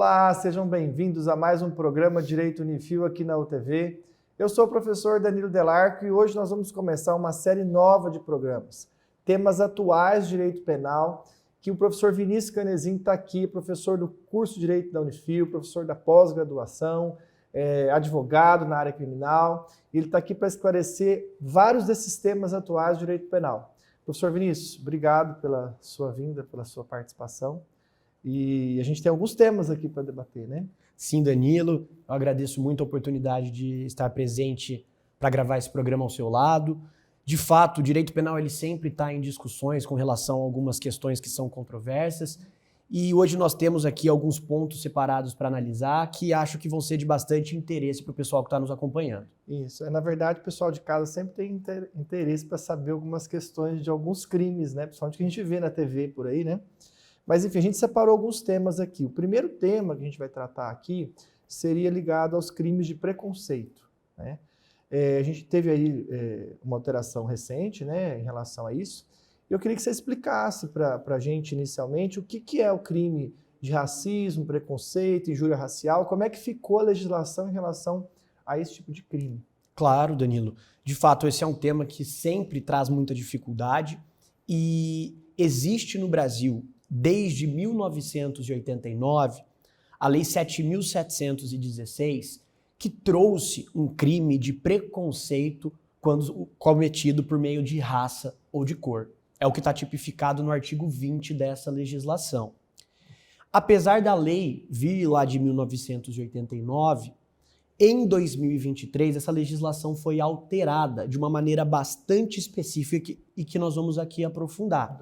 Olá, sejam bem-vindos a mais um programa Direito Unifil aqui na UTV. Eu sou o professor Danilo Delarco e hoje nós vamos começar uma série nova de programas. Temas atuais de direito penal, que o professor Vinícius Canezinho está aqui, professor do curso de Direito da Unifil, professor da pós-graduação, advogado na área criminal. Ele está aqui para esclarecer vários desses temas atuais de direito penal. Professor Vinícius, obrigado pela sua vinda, pela sua participação. E a gente tem alguns temas aqui para debater, né? Sim, Danilo, eu agradeço muito a oportunidade de estar presente para gravar esse programa ao seu lado. De fato, o direito penal ele sempre está em discussões com relação a algumas questões que são controversas. E hoje nós temos aqui alguns pontos separados para analisar que acho que vão ser de bastante interesse para o pessoal que está nos acompanhando. Isso. Na verdade, o pessoal de casa sempre tem interesse para saber algumas questões de alguns crimes, né? Principalmente que a gente vê na TV por aí, né? Mas, enfim, a gente separou alguns temas aqui. O primeiro tema que a gente vai tratar aqui seria ligado aos crimes de preconceito, né? A gente teve aí uma alteração recente, né, em relação a isso. Eu queria que você explicasse para a gente, inicialmente, o que é o crime de racismo, preconceito, injúria racial, como é que ficou a legislação em relação a esse tipo de crime. Claro, Danilo. De fato, esse é um tema que sempre traz muita dificuldade e existe no Brasil, desde 1989, a Lei 7.716, que trouxe um crime de preconceito quando cometido por meio de raça ou de cor. É o que está tipificado no artigo 20 dessa legislação. Apesar da lei vir lá de 1989, em 2023 essa legislação foi alterada de uma maneira bastante específica e que nós vamos aqui aprofundar.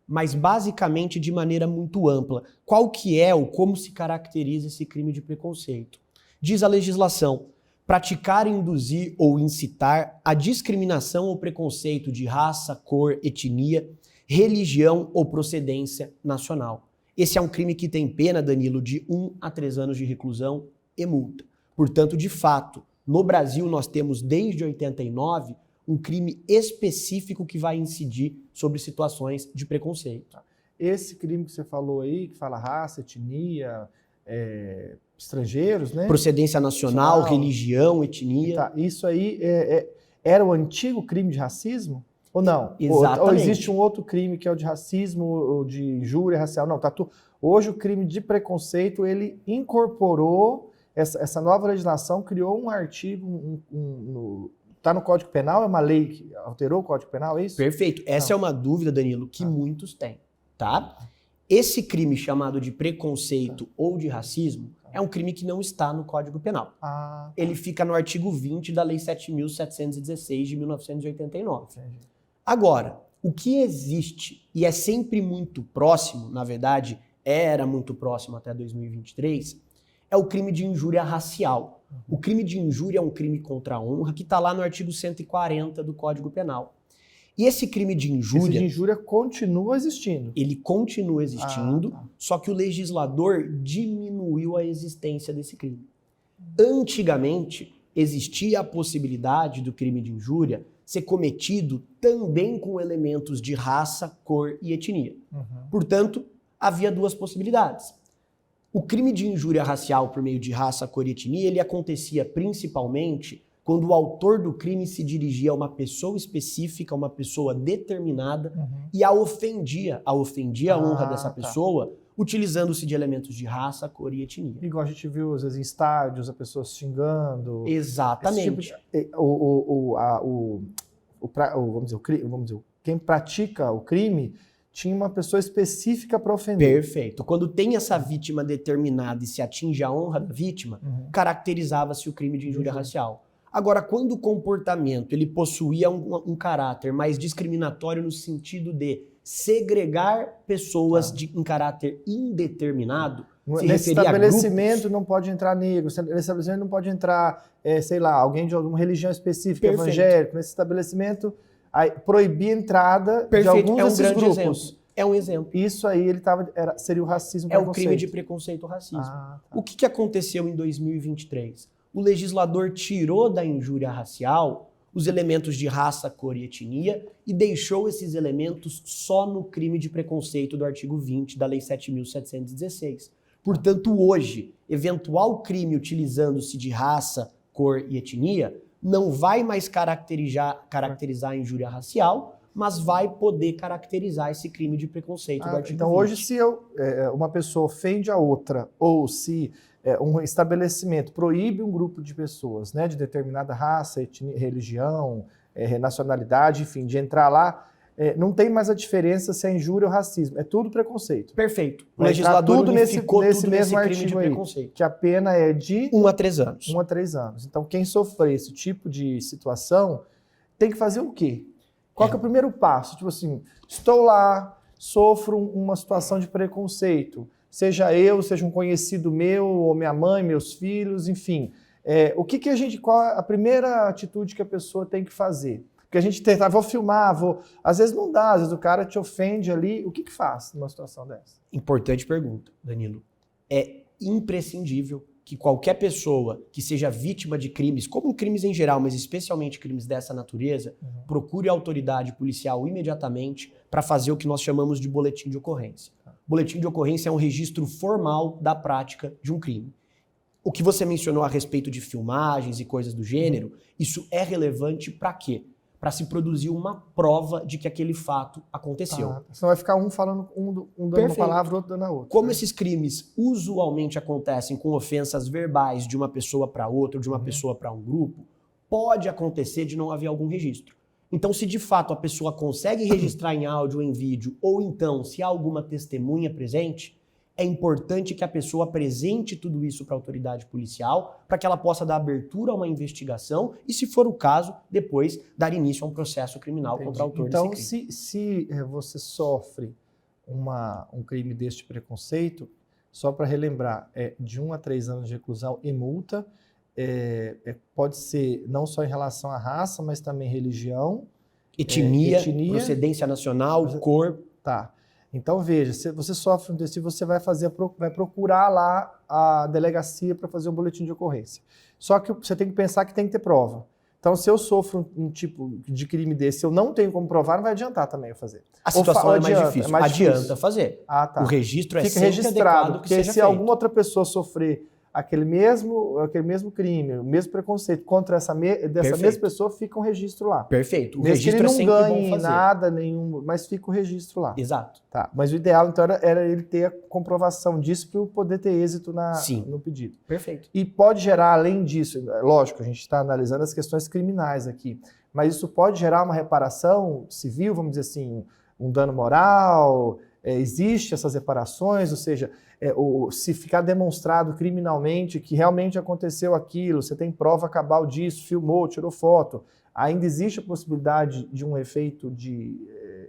Mas basicamente de maneira muito ampla. Qual que é ou como se caracteriza esse crime de preconceito? Diz a legislação: praticar, induzir ou incitar a discriminação ou preconceito de raça, cor, etnia, religião ou procedência nacional. Esse é um crime que tem pena, Danilo, de 1 a 3 anos de reclusão e multa. Portanto, de fato, no Brasil nós temos desde 89 um crime específico que vai incidir sobre situações de preconceito. Esse crime que você falou aí, que fala raça, etnia, estrangeiros, né? Procedência nacional, religião, etnia. Tá. Isso aí era o antigo crime de racismo? Ou não? Exatamente. Ou existe um outro crime que é o de racismo ou de injúria racial? Não, hoje o crime de preconceito, ele incorporou, essa nova legislação criou um artigo, está no Código Penal? É uma lei que alterou o Código Penal, é isso? Perfeito. Essa é uma dúvida, Danilo, que muitos têm, tá? Esse crime chamado de preconceito ou de racismo é um crime que não está no Código Penal. Ele fica no artigo 20 da Lei 7.716 de 1989. Entendi. Agora, o que existe e é sempre muito próximo, na verdade, era muito próximo até 2023, é o crime de injúria racial. O crime de injúria é um crime contra a honra que está lá no artigo 140 do Código Penal. E esse crime de injúria... Esse de injúria continua existindo. Ele continua existindo, só que o legislador diminuiu a existência desse crime. Antigamente, existia a possibilidade do crime de injúria ser cometido também com elementos de raça, cor e etnia. Portanto, havia duas possibilidades. O crime de injúria racial por meio de raça, cor e etnia, ele acontecia principalmente quando o autor do crime se dirigia a uma pessoa específica, uma pessoa determinada, e a ofendia a honra dessa pessoa, utilizando-se de elementos de raça, cor e etnia. Igual a gente viu, às vezes, em estádios, a pessoa xingando. Exatamente. Vamos dizer, quem pratica o crime tinha uma pessoa específica para ofender. Perfeito. Quando tem essa vítima determinada e se atinge a honra da vítima, caracterizava-se o crime de injúria racial. Agora, quando o comportamento ele possuía um caráter mais discriminatório no sentido de segregar pessoas em caráter indeterminado, nesse estabelecimento não pode entrar negro, nesse estabelecimento não pode entrar, alguém de alguma religião específica, evangélico, nesse estabelecimento proibir a entrada de alguns desses grupos. Exemplo. É um exemplo. Isso aí seria o racismo. É o crime de preconceito racismo. O que aconteceu em 2023? O legislador tirou da injúria racial os elementos de raça, cor e etnia e deixou esses elementos só no crime de preconceito do artigo 20 da Lei 7.716. Portanto, hoje, eventual crime utilizando-se de raça, cor e etnia não vai mais caracterizar a injúria racial, mas vai poder caracterizar esse crime de preconceito do artigo então 20. hoje, se uma pessoa ofende a outra, ou se um estabelecimento proíbe um grupo de pessoas, né, de determinada raça, etnia, religião, nacionalidade, enfim, de entrar lá, não tem mais a diferença se é injúria ou racismo, é tudo preconceito. Perfeito. O Vai legislador tudo unificou nesse tudo mesmo nesse crime de artigo aí, preconceito. que a pena é de 1 a 3 anos. 1 a 3 anos. Então, quem sofrer esse tipo de situação tem que fazer o quê? Qual que é o primeiro passo? Tipo assim, estou lá, sofro uma situação de preconceito, seja eu, seja um conhecido meu, ou minha mãe, meus filhos, enfim. Qual é a primeira atitude que a pessoa tem que fazer? Porque a gente tenta, vou filmar, às vezes não dá, às vezes o cara te ofende ali, o que faz numa situação dessa? Importante pergunta, Danilo. É imprescindível que qualquer pessoa que seja vítima de crimes, como crimes em geral, mas especialmente crimes dessa natureza, procure a autoridade policial imediatamente para fazer o que nós chamamos de boletim de ocorrência. Boletim de ocorrência é um registro formal da prática de um crime. O que você mencionou a respeito de filmagens e coisas do gênero, isso é relevante para quê? Para se produzir uma prova de que aquele fato aconteceu. Senão vai ficar um falando, um dando uma palavra, o outro dando a outra. Como esses crimes usualmente acontecem com ofensas verbais de uma pessoa para outra, ou de uma pessoa para um grupo, pode acontecer de não haver algum registro. Então, se de fato a pessoa consegue registrar em áudio ou em vídeo, ou então se há alguma testemunha presente, é importante que a pessoa apresente tudo isso para a autoridade policial, para que ela possa dar abertura a uma investigação e, se for o caso, depois dar início a um processo criminal contra o autor desse crime. Então, se você sofre um crime deste preconceito, só para relembrar, de 1 a 3 anos de reclusão e multa, pode ser não só em relação à raça, mas também religião, etnia, procedência nacional, cor. Tá. Então, veja, se você sofre um desse, você vai procurar lá a delegacia para fazer um boletim de ocorrência. Só que você tem que pensar que tem que ter prova. Então, se eu sofro um tipo de crime desse, eu não tenho como provar, não vai adiantar também eu fazer. A situação é mais difícil. Adianta fazer. Tá. O registro Fica sempre registrado, adequado que porque seja se feito. alguma outra pessoa sofrer aquele mesmo crime, o mesmo preconceito contra dessa mesma pessoa, fica um registro lá. Perfeito. O mesmo registro que ele é não sempre bom ganhe fazer. nada nenhum, mas fica o registro lá. Exato. Tá. Mas o ideal, então, era ele ter a comprovação disso para poder ter êxito no pedido. Perfeito. E pode gerar, além disso, lógico, a gente está analisando as questões criminais aqui, mas isso pode gerar uma reparação civil, vamos dizer assim, um dano moral, existe essas reparações, ou seja, se ficar demonstrado criminalmente que realmente aconteceu aquilo, você tem prova cabal disso, filmou, tirou foto, ainda existe a possibilidade de um efeito de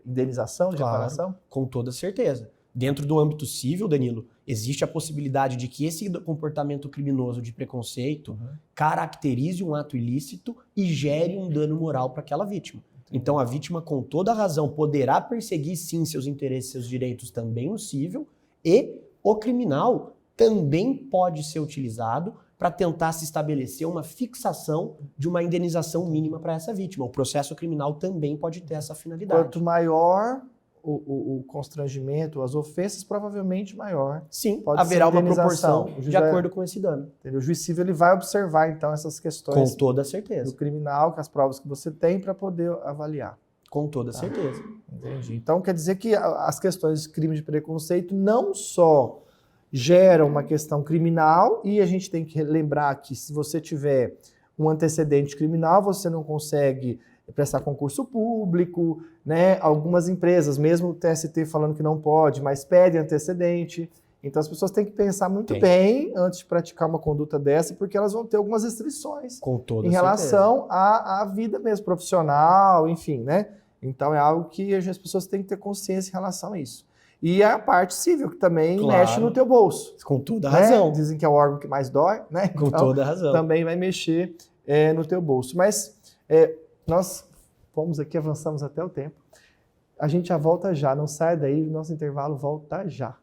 indenização, de reparação? Com toda certeza. Dentro do âmbito civil, Danilo, existe a possibilidade de que esse comportamento criminoso de preconceito caracterize um ato ilícito e gere um dano moral para aquela vítima. Então a vítima, com toda razão, poderá perseguir sim seus interesses, seus direitos também no civil, e o criminal também pode ser utilizado para tentar se estabelecer uma fixação de uma indenização mínima para essa vítima. O processo criminal também pode ter essa finalidade. Quanto maior o constrangimento, as ofensas, provavelmente maior. Sim, pode haverá ser uma proporção de acordo com esse dano. Entendeu? O juiz civil ele vai observar, então, essas questões com toda certeza do criminal, com as provas que você tem para poder avaliar. Com toda certeza. Entendi. Então, quer dizer que as questões de crime de preconceito não só geram uma questão criminal, e a gente tem que lembrar que se você tiver um antecedente criminal, você não consegue prestar concurso público, né? Algumas empresas, mesmo o TST falando que não pode, mas pedem antecedente. Então as pessoas têm que pensar muito bem antes de praticar uma conduta dessa, porque elas vão ter algumas restrições em relação à vida mesmo, profissional, enfim, né? Então é algo que as pessoas têm que ter consciência em relação a isso. E a parte civil, que também mexe no teu bolso. Com toda né? razão. Dizem que é o órgão que mais dói, né? Então, com toda razão. Também vai mexer no teu bolso. Mas nós fomos aqui, avançamos até o tempo. A gente já volta já, não sai daí, o nosso intervalo volta já.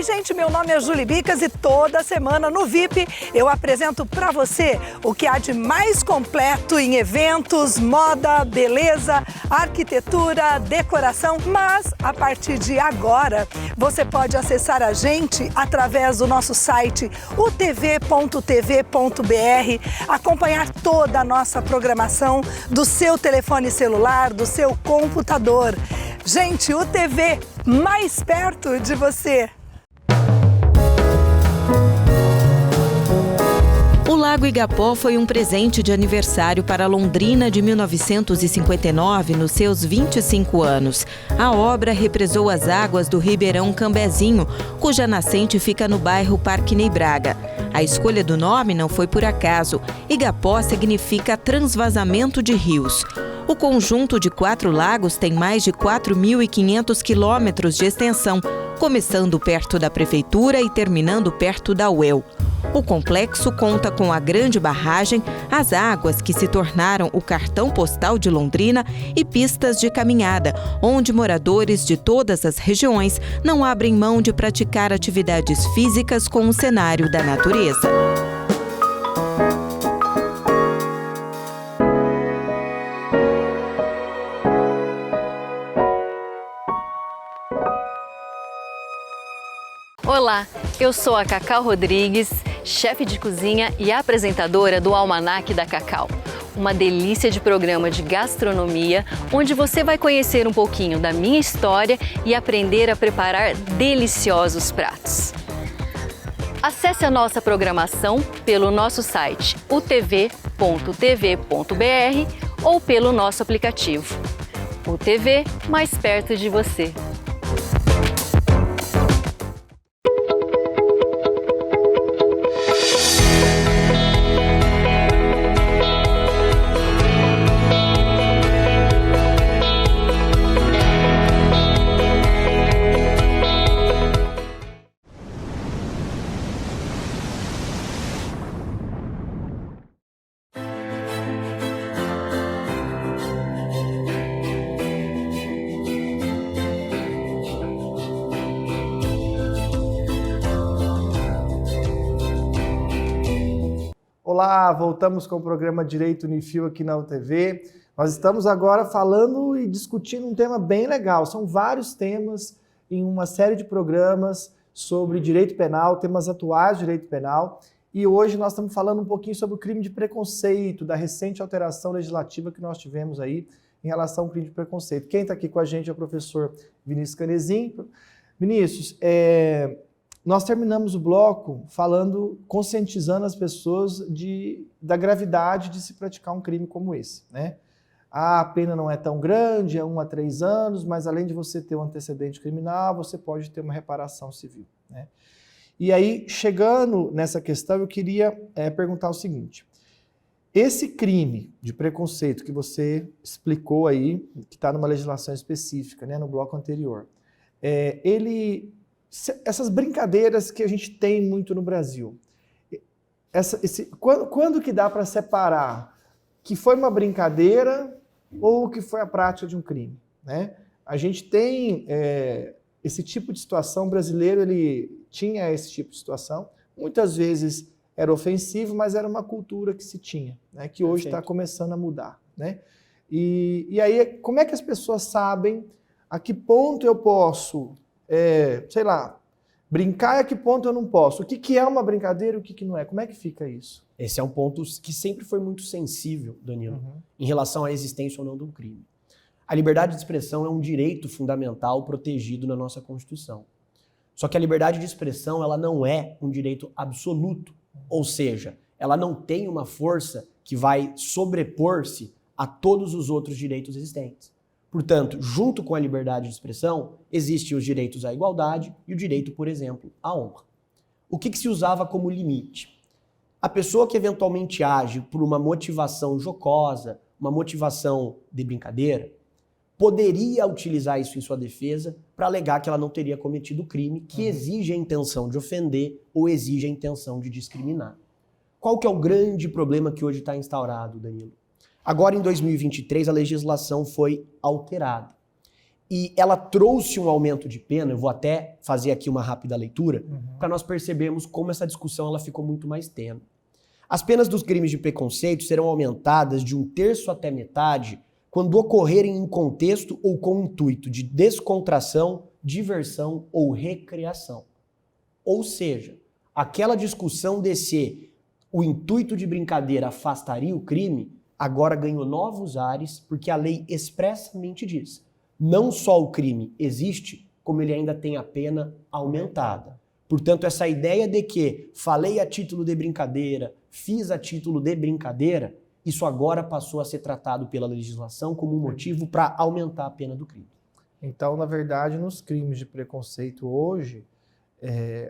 gente, meu nome é Júlia Bicas e toda semana no VIP eu apresento para você o que há de mais completo em eventos, moda, beleza, arquitetura, decoração. Mas a partir de agora você pode acessar a gente através do nosso site utv.tv.br, acompanhar toda a nossa programação do seu telefone celular, do seu computador. Gente, o TV mais perto de você. O Lago Igapó foi um presente de aniversário para Londrina de 1959, nos seus 25 anos. A obra represou as águas do Ribeirão Cambezinho, cuja nascente fica no bairro Parque Ney Braga. A escolha do nome não foi por acaso. Igapó significa transvasamento de rios. O conjunto de 4 lagos tem mais de 4.500 quilômetros de extensão, começando perto da prefeitura e terminando perto da UEL. O complexo conta com a grande barragem, as águas que se tornaram o cartão postal de Londrina e pistas de caminhada, onde moradores de todas as regiões não abrem mão de praticar atividades físicas com o cenário da natureza. Olá, eu sou a Cacau Rodrigues, chefe de cozinha e apresentadora do Almanac da Cacau. Uma delícia de programa de gastronomia, onde você vai conhecer um pouquinho da minha história e aprender a preparar deliciosos pratos. Acesse a nossa programação pelo nosso site utv.tv.br ou pelo nosso aplicativo. O TV mais perto de você. Olá, voltamos com o programa Direito Unifil aqui na UTV. Nós estamos agora falando e discutindo um tema bem legal. São vários temas em uma série de programas sobre direito penal, temas atuais de direito penal. E hoje nós estamos falando um pouquinho sobre o crime de preconceito, da recente alteração legislativa que nós tivemos aí em relação ao crime de preconceito. Quem está aqui com a gente é o professor Vinícius Canezin. Vinícius, nós terminamos o bloco falando, conscientizando as pessoas da gravidade de se praticar um crime como esse, né? A pena não é tão grande, é 1 a 3 anos, mas além de você ter um antecedente criminal, você pode ter uma reparação civil, né? E aí, chegando nessa questão, eu queria perguntar o seguinte: esse crime de preconceito que você explicou aí, que está numa legislação específica, né, no bloco anterior, essas brincadeiras que a gente tem muito no Brasil, quando que dá para separar que foi uma brincadeira ou que foi a prática de um crime, né? A gente tem esse tipo de situação, o brasileiro ele tinha esse tipo de situação, muitas vezes era ofensivo, mas era uma cultura que se tinha, né? Que hoje está começando a mudar, né? E aí, como é que as pessoas sabem a que ponto eu posso sei lá, brincar e a que ponto eu não posso? O que é uma brincadeira e o que não é? Como é que fica isso? Esse é um ponto que sempre foi muito sensível, Danilo, em relação à existência ou não de um crime. A liberdade de expressão é um direito fundamental protegido na nossa Constituição. Só que a liberdade de expressão ela não é um direito absoluto, ou seja, ela não tem uma força que vai sobrepor-se a todos os outros direitos existentes. Portanto, junto com a liberdade de expressão, existem os direitos à igualdade e o direito, por exemplo, à honra. O que se usava como limite? A pessoa que eventualmente age por uma motivação jocosa, uma motivação de brincadeira, poderia utilizar isso em sua defesa para alegar que ela não teria cometido o crime que exige a intenção de ofender ou exige a intenção de discriminar. Qual que é o grande problema que hoje está instaurado, Danilo? Agora, em 2023, a legislação foi alterada. E ela trouxe um aumento de pena, eu vou até fazer aqui uma rápida leitura, para nós percebermos como essa discussão ela ficou muito mais tênue. As penas dos crimes de preconceito serão aumentadas de 1/3 até metade quando ocorrerem em contexto ou com intuito de descontração, diversão ou recreação. Ou seja, aquela discussão de se o intuito de brincadeira afastaria o crime, agora ganhou novos ares, porque a lei expressamente diz: não só o crime existe, como ele ainda tem a pena aumentada. Portanto, essa ideia de que falei a título de brincadeira, fiz a título de brincadeira, isso agora passou a ser tratado pela legislação como um motivo para aumentar a pena do crime. Então, na verdade, nos crimes de preconceito hoje,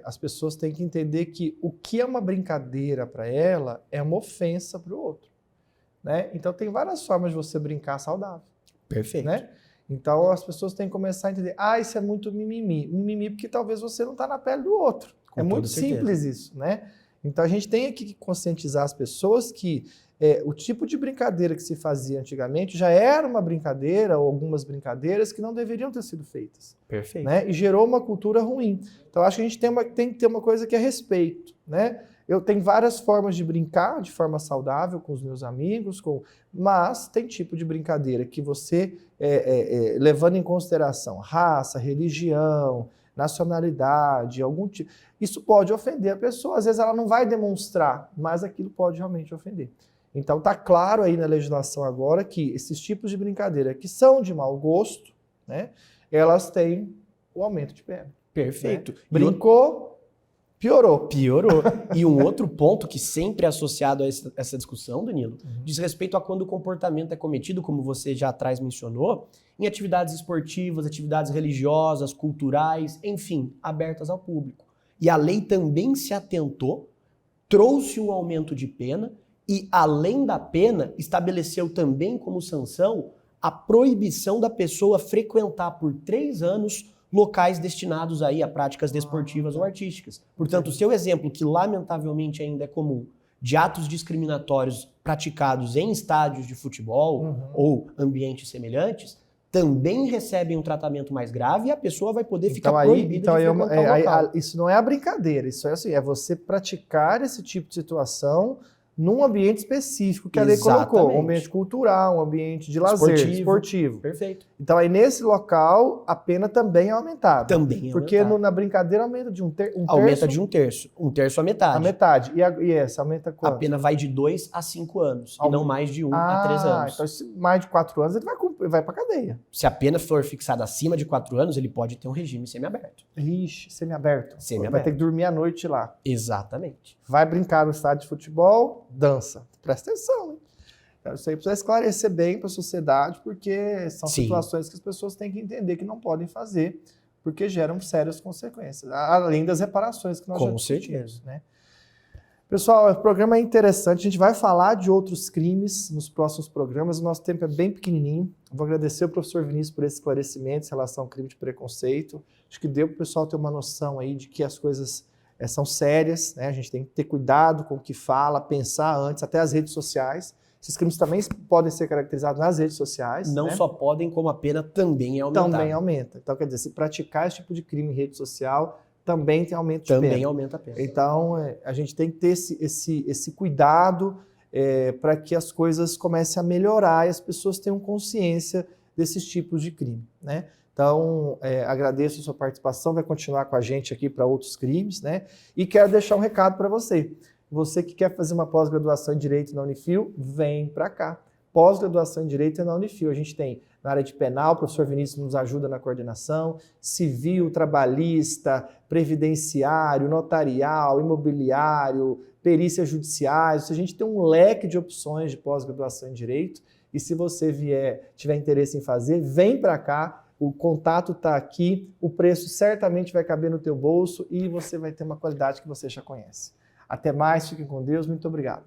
as pessoas têm que entender que o que é uma brincadeira para ela é uma ofensa para o outro, né? Então, tem várias formas de você brincar saudável. Perfeito. Né? Então, as pessoas têm que começar a entender, isso é muito mimimi. Mimimi porque talvez você não está na pele do outro. Com é muito toda certeza. simples isso, né? Então, a gente tem aqui que conscientizar as pessoas que o tipo de brincadeira que se fazia antigamente já era uma brincadeira, ou algumas brincadeiras que não deveriam ter sido feitas. Perfeito. Né? E gerou uma cultura ruim. Então, acho que a gente tem que ter uma coisa que é respeito, né? Eu tenho várias formas de brincar de forma saudável com os meus amigos, mas tem tipo de brincadeira que você, levando em consideração raça, religião, nacionalidade, algum tipo, isso pode ofender a pessoa. Às vezes ela não vai demonstrar, mas aquilo pode realmente ofender. Então está claro aí na legislação agora que esses tipos de brincadeira que são de mau gosto, né, elas têm o aumento de pena. Perfeito. Né? Brincou, piorou. Piorou. E um outro ponto que sempre é associado a essa discussão, Danilo, diz respeito a quando o comportamento é cometido, como você já atrás mencionou, em atividades esportivas, atividades religiosas, culturais, enfim, abertas ao público. E a lei também se atentou, trouxe um aumento de pena e, além da pena, estabeleceu também como sanção a proibição da pessoa frequentar por 3 anos locais destinados aí a práticas desportivas ou artísticas. Portanto, o seu exemplo, que lamentavelmente ainda é comum, de atos discriminatórios praticados em estádios de futebol ou ambientes semelhantes, também recebem um tratamento mais grave e a pessoa vai poder ficar proibida de frequentar o local. Isso não é a brincadeira, isso é assim, é você praticar esse tipo de situação num ambiente específico que a lei colocou, um ambiente cultural, um ambiente de lazer, esportivo. Perfeito. Então aí nesse local a pena também é aumentada. Também é porque aumentada. na brincadeira aumenta de um terço. Aumenta de 1/3. 1/3 a metade. A metade. E essa aumenta quanto? A pena vai de 2 a 5 anos e não mais de 1 a 3 anos. Então se mais de 4 anos ele vai pra cadeia. Se a pena for fixada acima de 4 anos, ele pode ter um regime semiaberto. Ixi, semiaberto. Semiaberto. Vai ter que dormir à noite lá. Exatamente. Vai brincar no estádio de futebol, dança. Presta atenção, hein? Então, isso aí precisa esclarecer bem para a sociedade, porque são situações que as pessoas têm que entender que não podem fazer, porque geram sérias consequências, além das reparações que nós já discutimos, né? Pessoal, o programa é interessante, a gente vai falar de outros crimes nos próximos programas, o nosso tempo é bem pequenininho. Eu vou agradecer ao professor Vinícius por esse esclarecimento em relação ao crime de preconceito. Acho que deu para o pessoal ter uma noção aí de que as coisas são sérias, né? A gente tem que ter cuidado com o que fala, pensar antes, até as redes sociais. Esses crimes também podem ser caracterizados nas redes sociais. Não né? só podem, como a pena também é aumentada. Também aumenta. Então, quer dizer, se praticar esse tipo de crime em rede social, também tem aumento de pena. Também aumenta a pena. Então, a gente tem que ter esse cuidado para que as coisas comecem a melhorar e as pessoas tenham consciência desses tipos de crime, né? Então, agradeço a sua participação, vai continuar com a gente aqui para outros crimes, né? E quero deixar um recado para você. Você que quer fazer uma pós-graduação em Direito na Unifil, vem para cá. Pós-graduação em Direito é na Unifil. A gente tem na área de penal, o professor Vinícius nos ajuda na coordenação, civil, trabalhista, previdenciário, notarial, imobiliário, perícias judiciais. A gente tem um leque de opções de pós-graduação em Direito. E se você tiver interesse em fazer, vem para cá. O contato está aqui, o preço certamente vai caber no teu bolso e você vai ter uma qualidade que você já conhece. Até mais, fiquem com Deus, muito obrigado.